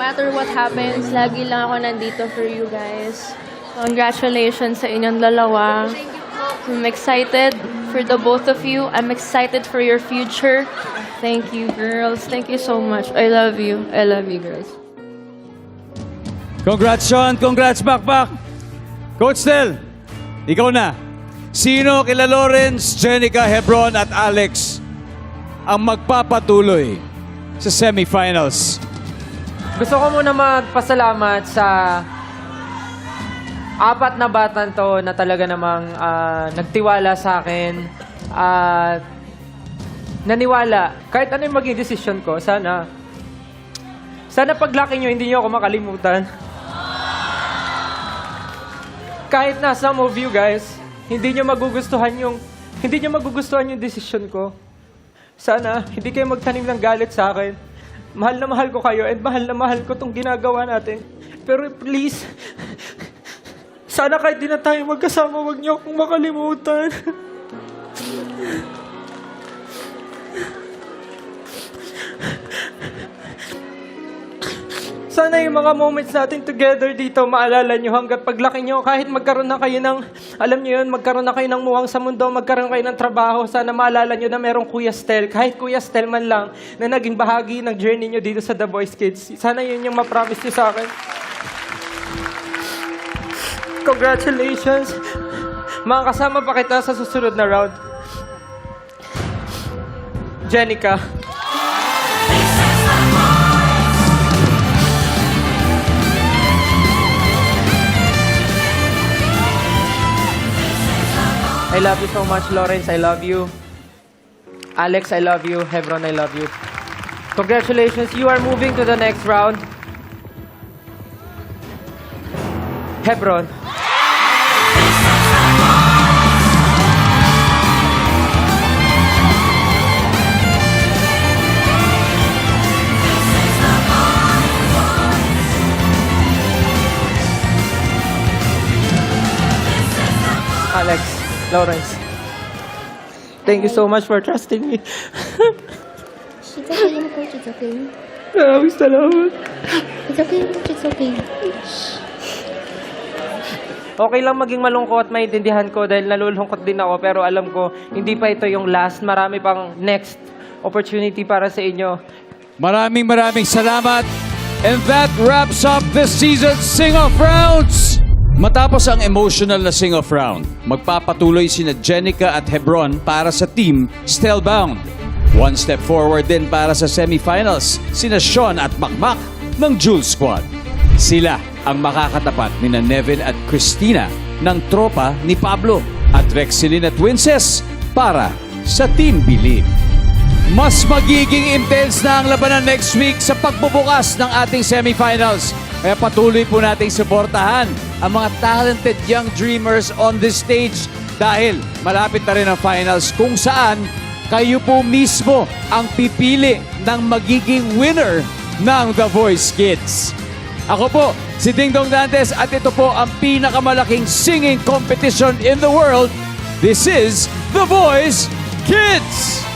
matter what happens, lagi lang ako nandito for you guys. Congratulations sa inyong dalawa. I'm excited for the both of you. I'm excited for your future. Thank you, girls. Thank you so much. I love you. I love you, girls. Congrats, Sean. Congrats, Bakbak. Coach Del, ikaw na. Sino kila Lawrence, Jenica, Hebron at Alex ang magpapatuloy sa semifinals? Gusto ko muna magpasalamat sa apat na batang to na talaga namang nagtiwala sa akin at naniwala. Kahit ano yung maging desisyon ko, sana paglaki nyo, hindi nyo ako makalimutan. Kahit na some of you guys, hindi nyo magugustuhan yung desisyon ko. Sana, hindi kayo magtanim ng galit sa akin. Mahal na mahal ko kayo and mahal na mahal ko itong ginagawa natin. Pero please, sana kahit di na tayo magkasama, huwag niyo akong makalimutan. Sana yung mga moments natin together dito, maalala nyo hanggat paglaki nyo, kahit magkaroon na kayo ng, alam nyo yun, magkaroon na kayo ng muwang sa mundo, magkaroon kayo ng trabaho, sana maalala nyo na merong Kuya Stel, kahit Kuya Stel man lang, na naging bahagi ng journey nyo dito sa The Voice Kids. Sana yun yung ma-promise nyo sa akin. Congratulations! Makakasama pa kita sa susunod na round. Jenica. I love you so much, Lawrence. I love you. Alex, I love you. Hebron, I love you. Congratulations. You are moving to the next round. Hebron. Alex. Lawrence, thank you so much for trusting me. It's okay, Coach. It's okay. Maraming salamat. It's okay, Coach. It's okay. Okay lang maging malungkot, maintindihan ko dahil nalulungkot din ako, pero alam ko, hindi pa ito yung last. Marami pang next opportunity para sa inyo. Maraming salamat. And that wraps up this season's Sing-Off Rounds. Matapos ang emotional na sing-off round, magpapatuloy sina Jenica at Hebron para sa team Stelbound. One step forward din para sa semifinals, sina Sean at Bakbak ng Jewel Squad. Sila ang makakatapat nina Nevin at Christina ng tropa ni Pablo at Rexilin at Winces para sa Team Bilib. Mas magiging intense na ang labanan next week sa pagbubukas ng ating semifinals. Kaya patuloy po nating suportahan ang mga talented young dreamers on this stage dahil malapit na rin ang finals kung saan kayo po mismo ang pipili ng magiging winner ng The Voice Kids. Ako po, si Ding Dong Dantes at ito po ang pinakamalaking singing competition in the world. This is The Voice Kids!